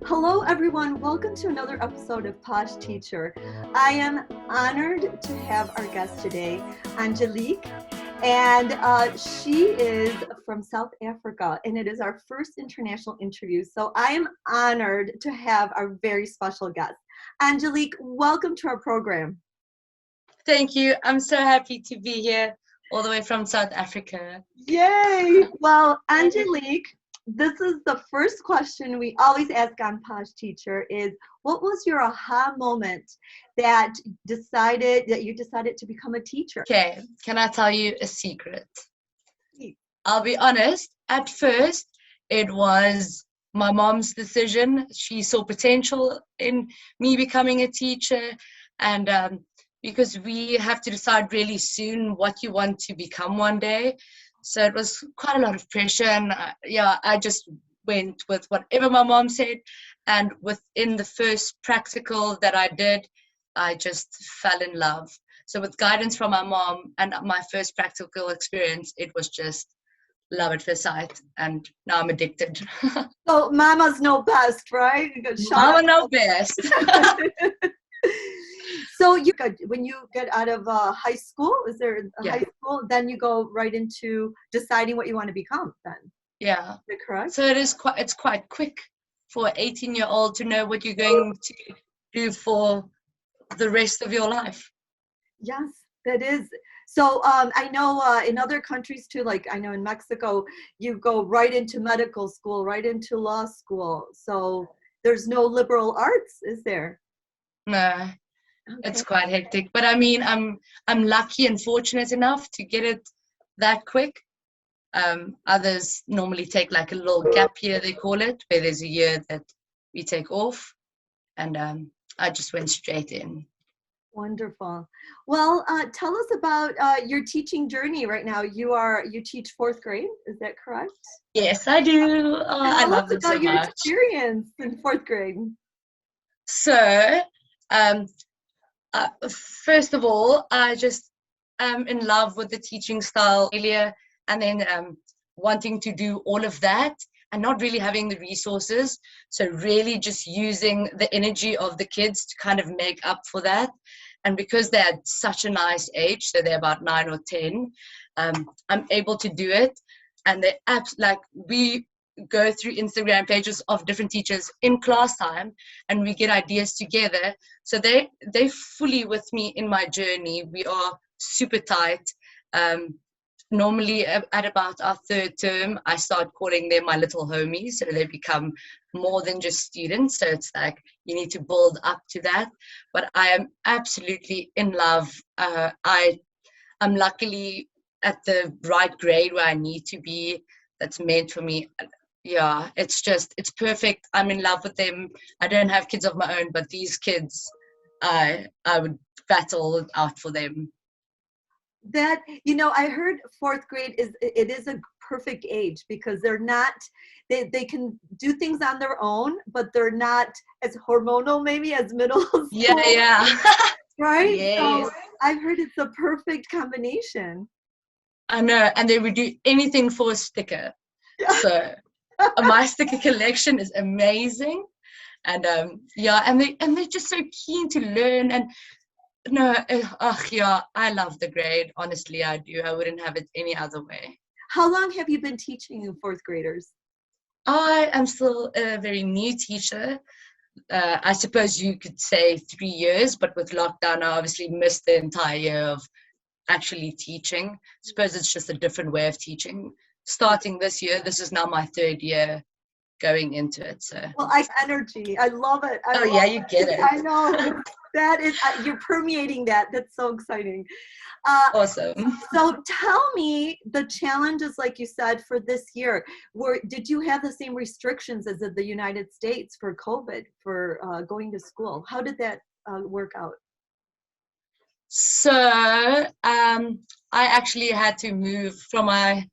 Hello, everyone. Welcome to another episode of Posh Teacher. I am honored to have our guest today, Angelique, and she is from South Africa, and it is our first international interview. So I am honored to have our very special guest. Angelique, welcome to our program. Thank you. I'm so happy to be here all the way from South Africa. Yay! Well, Angelique, this is the first question we always ask on Posh Teacher is, what was your aha moment that you decided to become a teacher? Okay, can I tell you a secret? I'll be honest, at first it was my mom's decision. She saw potential in me becoming a teacher, and because we have to decide really soon what you want to become one day. So it was quite a lot of pressure, and I just went with whatever my mom said. And within the first practical that I did, I just fell in love. So with guidance from my mom and my first practical experience, it was just love at first sight, and now I'm addicted. So mamas know best, right? Mama know best. So when you get out of high school, is there high school? Then you go right into deciding what you want to become. Then yeah, is that correct? So it's quite quick for an 18-year-old to know what you're going to do for the rest of your life. Yes, that is. So I know in other countries too, like I know in Mexico, you go right into medical school, right into law school. So there's no liberal arts, is there? No. Okay. It's quite hectic, but I mean, I'm lucky and fortunate enough to get it that quick. Others normally take like a little gap year, they call it, where there's a year that we take off, and I just went straight in. Wonderful. Well, tell us about your teaching journey right now. You teach fourth grade, is that correct? Yes, I do. I love it so much. Tell us about your experience in fourth grade. So, first of all, I just am in love with the teaching style earlier, and then wanting to do all of that and not really having the resources. So really just using the energy of the kids to kind of make up for that. And because they're at such a nice age, so they're about 9 or 10, I'm able to do it. And we go through Instagram pages of different teachers in class time, and we get ideas together. So they fully with me in my journey. We are super tight. Normally at about our third term, I start calling them my little homies, so they become more than just students. So it's like you need to build up to that. But I am absolutely in love. I'm luckily at the right grade where I need to be. That's meant for me. Yeah, it's perfect. I'm in love with them. I don't have kids of my own, but these kids, I would battle out for them. That, I heard fourth grade is a perfect age because they're not, they can do things on their own, but they're not as hormonal maybe as middle school. Yeah. Right? Yes. So I've heard it's a perfect combination. I know, and they would do anything for a sticker. Yeah. So my sticker collection is amazing, and and they're just so keen to learn. And no, I love the grade. Honestly, I do. I wouldn't have it any other way. How long have you been teaching fourth graders? I am still a very new teacher. I suppose you could say 3 years, but with lockdown, I obviously missed the entire year of actually teaching. I suppose it's just a different way of teaching. Starting this year, this is now my third year going into it. So energy. I love it. You get it. I know. That is, you're permeating that. That's so exciting. Awesome. So tell me the challenges, like you said, for this year. Did you have the same restrictions as in the United States for COVID, for going to school? How did that work out? So I actually had to move from my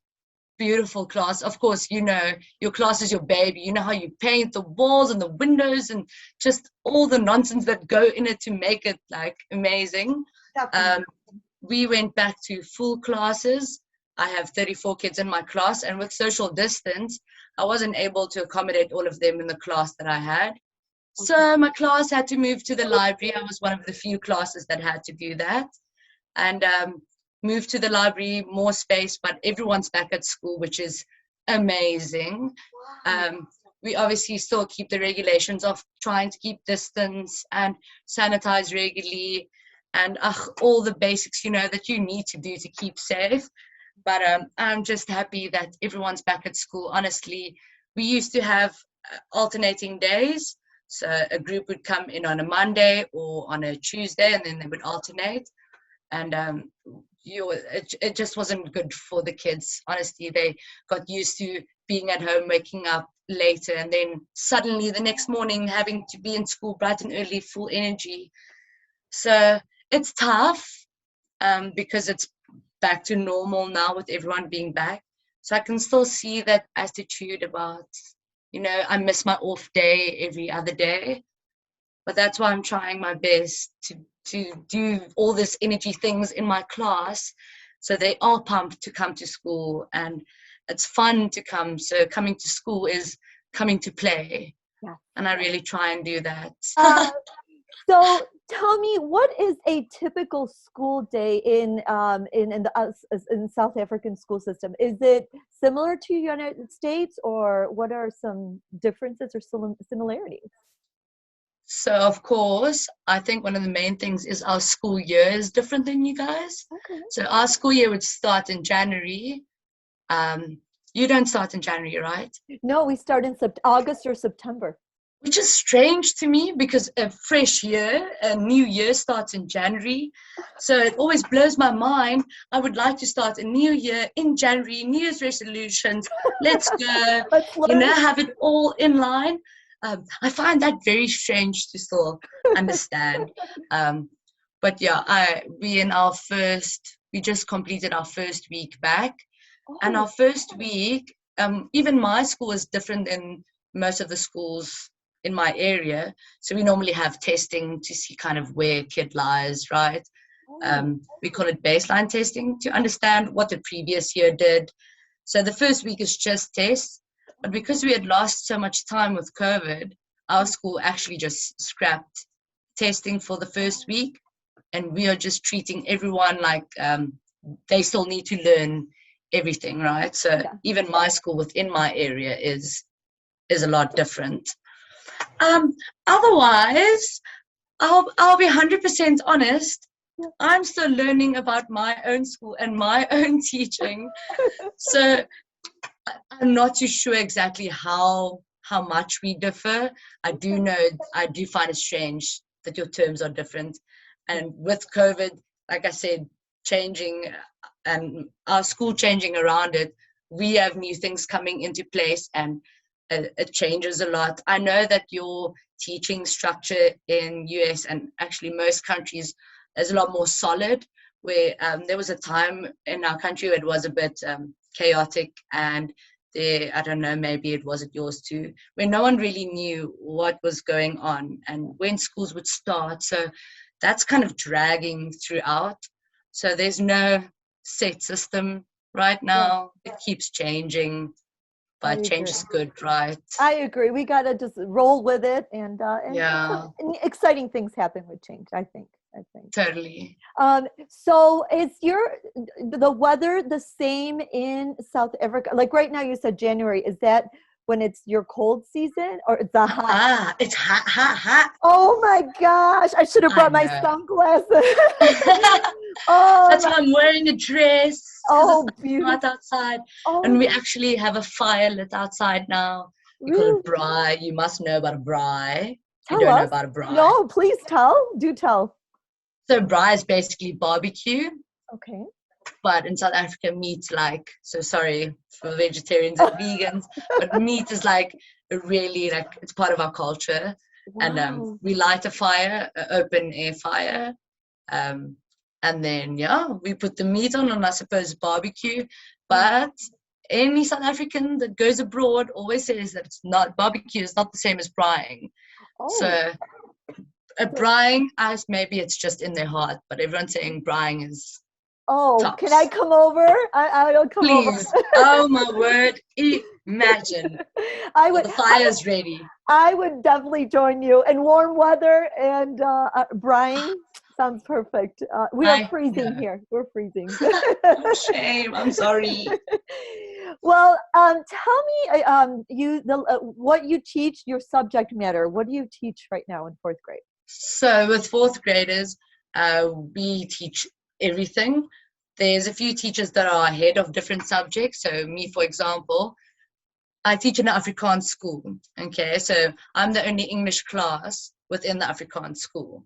beautiful class. Of course, your class is your baby. You know how you paint the walls and the windows and just all the nonsense that go in it to make it like amazing. We went back to full classes. I have 34 kids in my class, and with social distance, I wasn't able to accommodate all of them in the class that I had. So my class had to move to the library. I was one of the few classes that had to do that, and move to the library, more space, but everyone's back at school, which is amazing. We obviously still keep the regulations of trying to keep distance and sanitize regularly, and all the basics, that you need to do to keep safe. But I'm just happy that everyone's back at school. Honestly, we used to have alternating days. So a group would come in on a Monday or on a Tuesday, and then they would alternate. And it just wasn't good for the kids. Honestly, they got used to being at home, waking up later, and then suddenly the next morning having to be in school bright and early, full energy. So it's tough because it's back to normal now with everyone being back. So I can still see that attitude about, I miss my off day every other day. But that's why I'm trying my best to do all this energy things in my class. So they are pumped to come to school, and it's fun to come. So coming to school is coming to play. Yeah. And I really try and do that. So tell me, what is a typical school day in the South African school system? Is it similar to United States, or what are some differences or similarities? So of course, I think one of the main things is our school year is different than you guys. Okay. So our school year would start in January. You don't start in January, right? No, we start in August or September. Which is strange to me because a fresh year, a new year starts in January. So it always blows my mind. I would like to start a new year in January, New Year's resolutions. Let's go, have it all in line. I find that very strange to still understand. But yeah, we just completed our first week back. And our first week, even my school is different than most of the schools in my area. So we normally have testing to see kind of where a kid lies, right? We call it baseline testing to understand what the previous year did. So the first week is just tests. But because we had lost so much time with COVID, our school actually just scrapped testing for the first week. And we are just treating everyone like they still need to learn everything, right? So even my school within my area is a lot different. Otherwise, I'll be 100% honest. I'm still learning about my own school and my own teaching. So I'm not too sure exactly how much we differ. I do find it strange that your terms are different. And with COVID, like I said, changing and our school changing around it, we have new things coming into place, and it changes a lot. I know that your teaching structure in US and actually most countries is a lot more solid, where there was a time in our country where it was a bit chaotic, and I don't know, maybe it was at yours too, where no one really knew what was going on and when schools would start. So that's kind of dragging throughout. So there's no set system right now. It keeps changing. But change is good, right? I agree. We got to just roll with it, and exciting things happen with change, I think. Totally. So is the weather the same in South Africa? Like right now you said January. Is that when it's your cold season, or it's hot? It's hot. Oh my gosh. I should have brought my sunglasses. That's why I'm wearing a dress. Oh, it's hot outside. And we actually have a fire lit outside now. We call it braai. You must know about a braai. You don't know about a braai. No, please tell. Do tell. So braai is basically barbecue. Okay. But in South Africa, meat's so sorry for vegetarians and vegans, but meat is really it's part of our culture. Wow. And we light a fire, an open air fire. And then, we put the meat on, and I suppose barbecue. But any South African that goes abroad always says that barbecue is not the same as braaiing. So braaiing, maybe it's just in their heart, but everyone's saying braaiing is Oh, can I tops. come over? I'll come over. Please. Oh my word. Imagine. I Well, would, the fire's ready. I would definitely join you. And warm weather and brine sounds perfect. We are I freezing know. here. We're freezing. Oh, shame. I'm sorry. Well, tell me, what you teach, your subject matter. What do you teach right now in fourth grade? So with fourth graders, we teach everything. There's a few teachers that are ahead of different subjects. So me, for example, I teach in an Afrikaans school. Okay, so I'm the only English class within the Afrikaans school.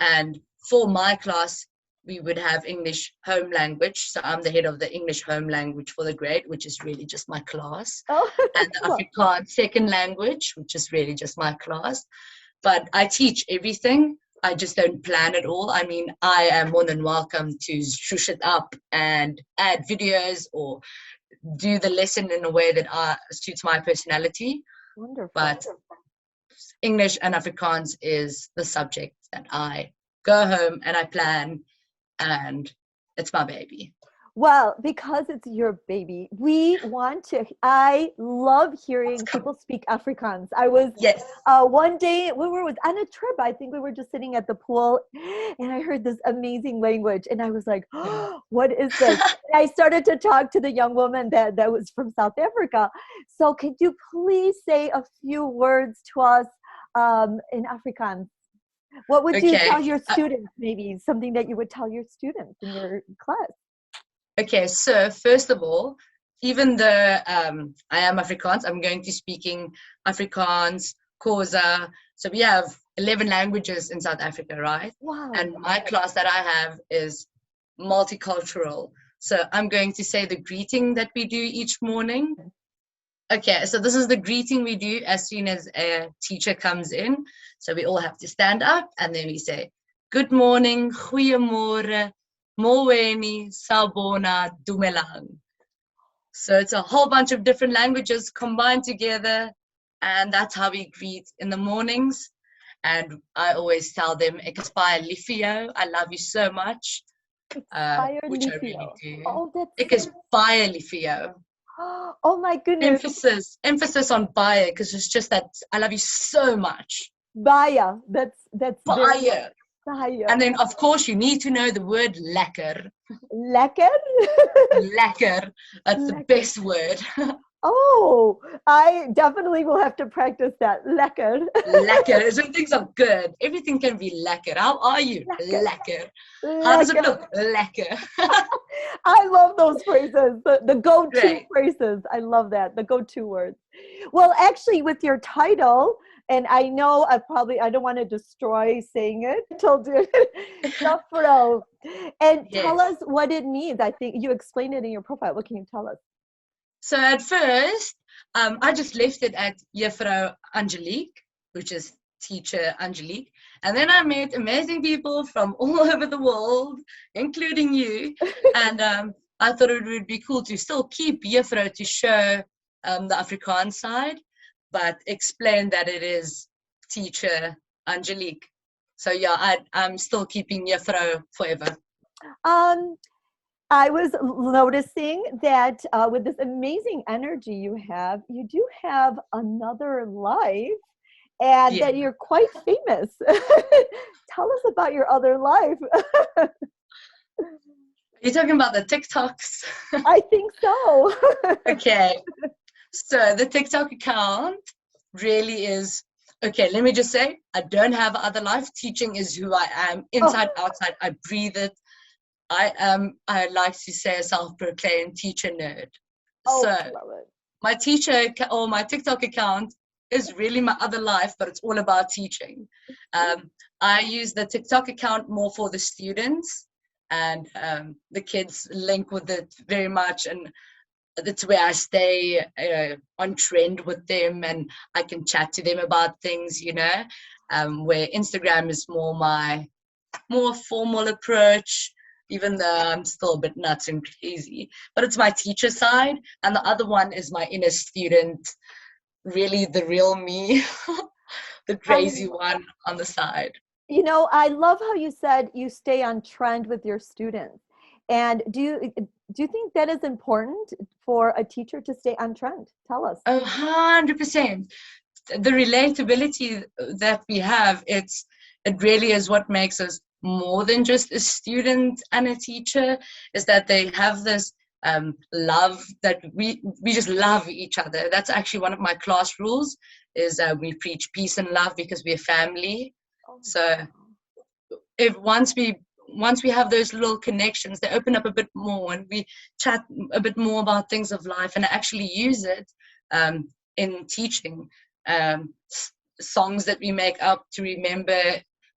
And for my class, we would have English home language. So I'm the head of the English home language for the grade, which is really just my class. Oh, And the Afrikaans second language, which is really just my class. But I teach everything. I just don't plan it all. I mean, I am more than welcome to shush it up and add videos or do the lesson in a way that suits my personality. wonderful. But English and Afrikaans is the subject that I go home and I plan, and it's my baby. Well, because it's your baby, I love hearing people speak Afrikaans. I was Yes. one day, we were on a trip. I think we were just sitting at the pool and I heard this amazing language and I was like, Yeah. oh, what is this? And I started to talk to the young woman that was from South Africa. So could you please say a few words to us in Afrikaans? What would you Okay. tell your students, maybe something that you would tell your students in your class? Okay, so first of all, even though I am Afrikaans, I'm going to speaking Afrikaans, Xhosa. So we have 11 languages in South Africa, right? Wow. And my class that I have is multicultural. So I'm going to say the greeting that we do each morning. Okay, so this is the greeting we do as soon as a teacher comes in. So we all have to stand up and then we say, good morning, goeiemorgen, molweni, sawubona, dumelang. So it's a whole bunch of different languages combined together. And that's how we greet in the mornings. And I always tell them, ek is baie lief vir jou. I love you so much. Which I really do. Oh, that's Ek is baie lief vir jou. oh my goodness. Emphasis on baie, because it's just that I love you so much. Baie. That's Baie. Baie. And then of course you need to know the word lekker. Lekker? Lekker. That's the best word. Oh, I definitely will have to practice that. Lekker. Lekker. So things are good. Everything can be lekker. How are you? Lekker. How does it look? Lekker. I love those phrases, the go-to phrases. I love that, the go-to words. Well, actually, with your title, and I know I don't want to destroy saying it. I told you, Juffrouw. And tell us what it means. I think you explained it in your profile. What can you tell us? So at first, I just left it at Juffrouw Angelique, which is teacher Angelique. And then I met amazing people from all over the world, including you. And I thought it would be cool to still keep Juffrouw to show the Afrikaans side, but explain that it is teacher Angelique. So yeah, I'm still keeping Juffrouw forever. I was noticing that with this amazing energy you do have another life, and that you're quite famous. Tell us about your other life. You're talking about the TikToks? I think so. Okay. So the TikTok account really is, okay, let me just say, I don't have other life. Teaching is who I am, inside, outside. I breathe it. I like to say, a self-proclaimed teacher nerd. So love it. my my TikTok account is really my other life, but it's all about teaching. I use the TikTok account more for the students, and the kids link with it very much, and that's where I stay on trend with them, and I can chat to them about things, where Instagram is more formal approach, even though I'm still a bit nuts and crazy. But it's my teacher side, and the other one is my inner student, really the real me, the crazy one on the side. I love how you said you stay on trend with your students. And do you think that is important for a teacher to stay on trend? Tell us. 100%. The relatability that we have, it really is what makes us more than just a student and a teacher, is that they have this love that we just love each other. That's actually one of my class rules, is we preach peace and love because we're family. Oh, So if once we have those little connections, they open up a bit more, and we chat a bit more about things of life, and actually use it in teaching. Songs that we make up to remember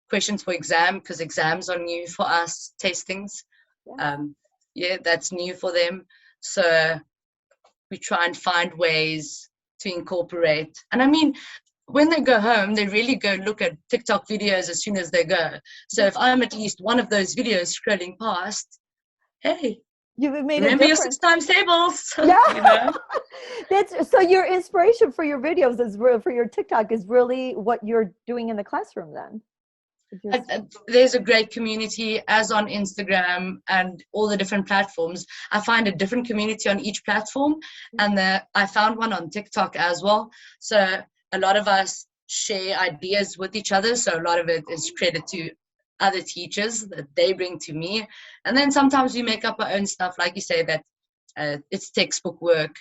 questions for exam, because exams are new for us, testings. That's new for them. So we try and find ways to incorporate. And I mean, when they go home, they really go look at TikTok videos as soon as they go. So if I'm at least one of those videos scrolling past, hey, you've made remember a your difference. 6 times tables. Yeah. You know? That's so your inspiration for your videos for your TikTok is really what you're doing in the classroom then. There's a great community, as on Instagram and all the different platforms. I find a different community on each platform, and I found one on TikTok as well. So a lot of us share ideas with each other. So a lot of it is credit to other teachers that they bring to me. And then sometimes we make up our own stuff, like you say, that it's textbook work,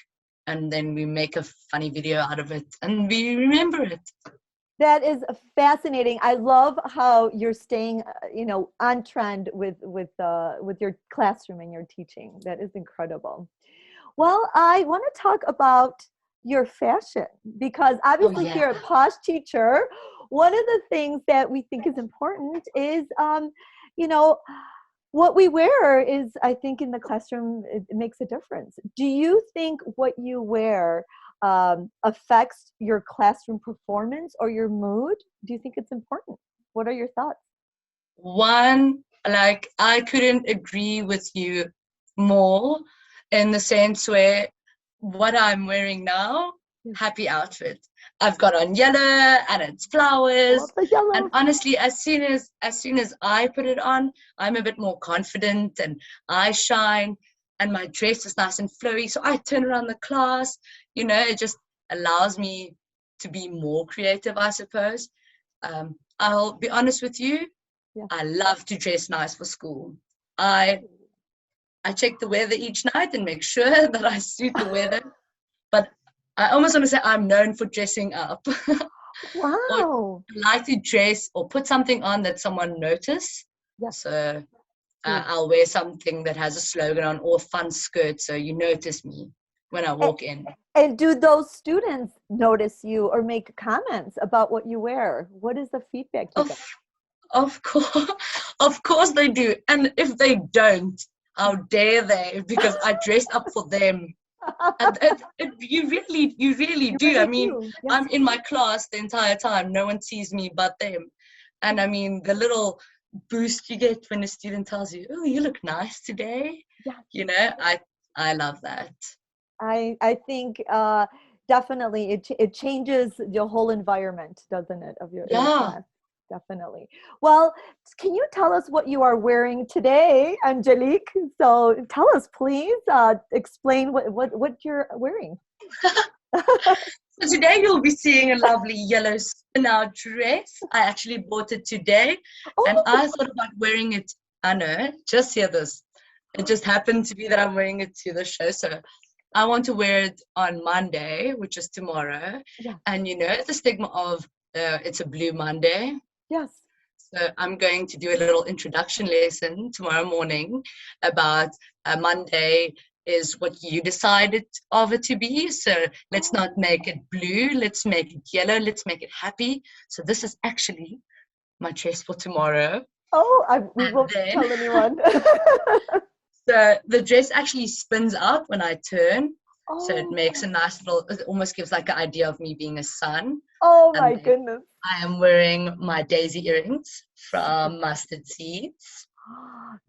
and then we make a funny video out of it and we remember it. That is fascinating. I love how you're staying, on trend with your classroom and your teaching. That is incredible. Well, I want to talk about your fashion, because obviously here at Posh Teacher, one of the things that we think is important is, what we wear is, I think, in the classroom, it makes a difference. Do you think what you wear affects your classroom performance or your mood? Do you think it's important? What are your thoughts? I couldn't agree with you more, in the sense where what I'm wearing now, happy outfit. I've got on yellow and it's flowers. Love the yellow. And honestly, as soon as I put it on, I'm a bit more confident and I shine, and my dress is nice and flowy. So I turn around the class, it just allows me to be more creative, I suppose. I'll be honest with you. Yeah. I love to dress nice for school. I check the weather each night and make sure that I suit the weather. But I almost want to say I'm known for dressing up. Wow. Or I like to dress or put something on that someone notice. Yeah. So I'll wear something that has a slogan on, or a fun skirt, so you notice me when I walk in. And do those students notice you or make comments about what you wear? What is the feedback you get? Of course they do. And if they don't, how dare they? Because I dressed up for them. And you really do. I mean, Yes. I'm in my class the entire time. No one sees me but them. And I mean, the little boost you get when a student tells you, "Oh, you look nice today." Yeah. I love that. I think definitely it changes the whole environment, doesn't it, of your class? Definitely. Well, can you tell us what you are wearing today, Angelique? So tell us, please. Explain what you're wearing. So today you'll be seeing a lovely yellow spin-out dress. I actually bought it today, and I thought about wearing it. I know, just hear this. It just happened to be that I'm wearing it to the show. So I want to wear it on Monday, which is tomorrow. Yeah. And the stigma of it's a blue Monday. Yes. So I'm going to do a little introduction lesson tomorrow morning about Monday is what you decided of it to be. So let's not make it blue. Let's make it yellow. Let's make it happy. So this is actually my dress for tomorrow. We won't tell anyone. So the dress actually spins out when I turn. So it makes a nice little, it almost gives like an idea of me being a sun. Oh my goodness. I am wearing my daisy earrings from Mustard Seeds.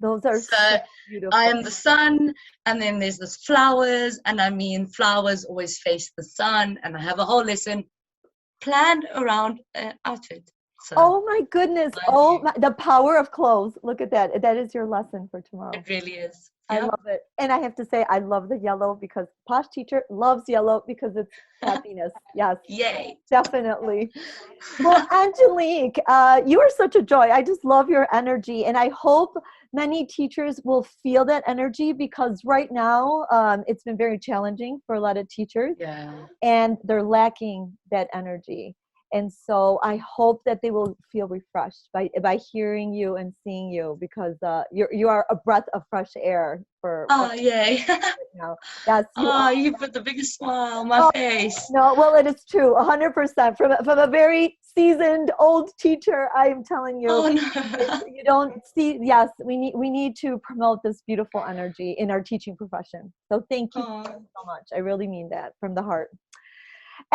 Those are so beautiful. I am the sun, and then there's this flowers, and I mean, flowers always face the sun, and I have a whole lesson planned around an outfit. So Oh my goodness. love Oh, you. the power of clothes. Look at that. That is your lesson for tomorrow. It really is. I Yeah. love it. And I have to say, I love the yellow because Posh Teacher loves yellow because it's happiness. Yes, Yay. definitely. Well, Angelique, you are such a joy. I just love your energy. And I hope many teachers will feel that energy because right now it's been very challenging for a lot of teachers Yeah. and they're lacking that energy. And so I hope that they will feel refreshed by hearing you and seeing you because you are a breath of fresh air for Oh, yay. now. Yes, you Oh, are. you put the biggest smile on my Oh, face. no, well, it is true, 100%. From a very seasoned old teacher, I am telling you, Oh, no. you don't see. Yes, we need to promote this beautiful energy in our teaching profession. So thank you Oh. so much. I really mean that from the heart.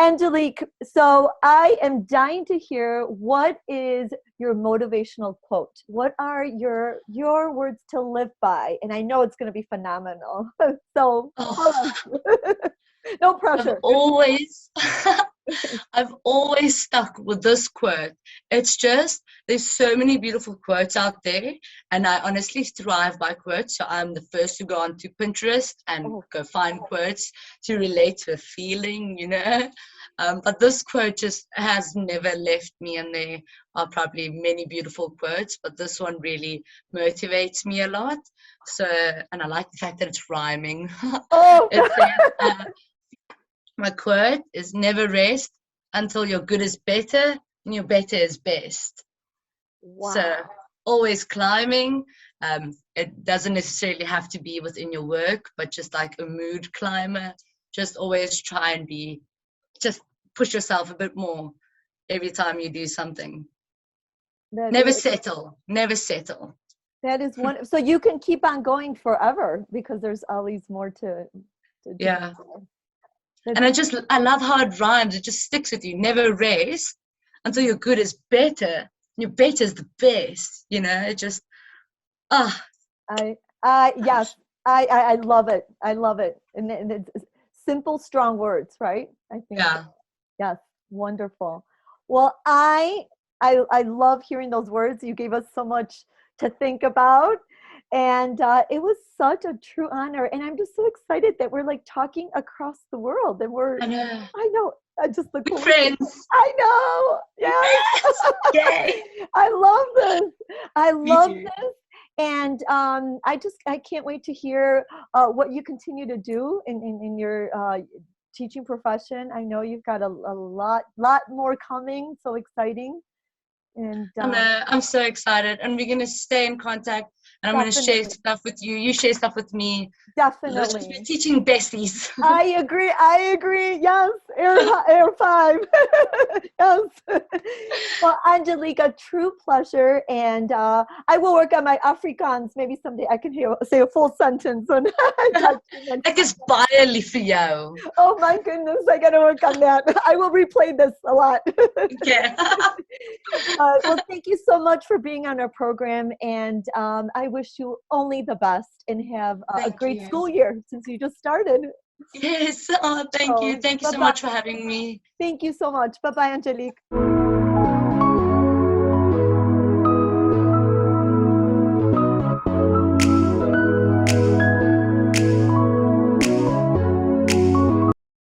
Angelique, so I am dying to hear what is your motivational quote? What are your words to live by? And I know it's going to be phenomenal. So tell Oh, us. No I've pressure. always I've always stuck with this quote. It's just there's so many beautiful quotes out there, and I honestly thrive by quotes. So I'm the first to go onto Pinterest and Oh, go find quotes to relate to a feeling, you know. But this quote just has never left me, and there are probably many beautiful quotes, but this one really motivates me a lot. So, and I like the fact that it's rhyming. oh. It says, my quote is never rest until your good is better and your better is best. So Wow. always climbing. It doesn't necessarily have to be within your work, but just like a mood climber, just always try and just push yourself a bit more every time you do something. That Never is settle. Never settle. that is one. So you can keep on going forever because there's always more to go Yeah. for. And That's I love how it rhymes. It just sticks with you. Never rest until your good is better. Your better is the best. You know, it just, ah, I yes, I love it. I love it. And it's simple, strong words, right? I think so. yeah. Yes, wonderful. Well, I love hearing those words. You gave us so much to think about, and it was such a true honor. And I'm just so excited that we're like talking across the world, and I know. I know, just the We're coolest thing. friends. I know. Yes. Yes. Yay. I love this. I Me love too. this. And I can't wait to hear what you continue to do in your teaching profession. I know you've got a lot more coming. So exciting. And I know. I'm so excited. And we're going to stay in contact. And I'm going to share definitely, stuff with you. You share stuff with me. Let's just be definitely. teaching besties. I agree. I agree. Yes. Air five. Yes. Well, Angelique, a true pleasure. And I will work on my Afrikaans. Maybe someday I can say a full sentence when I talk to you next Ek time. is baie lief vir jou. Oh my goodness. I got to work on that. I will replay this a lot. Okay. Well, thank you so much for being on our program. And I wish you only the best and have a Thank great you. school year since you just started. Yes. Oh, thank you. Oh, Thank you so bye-bye. much for having me. Thank you so much. Bye-bye, Angelique.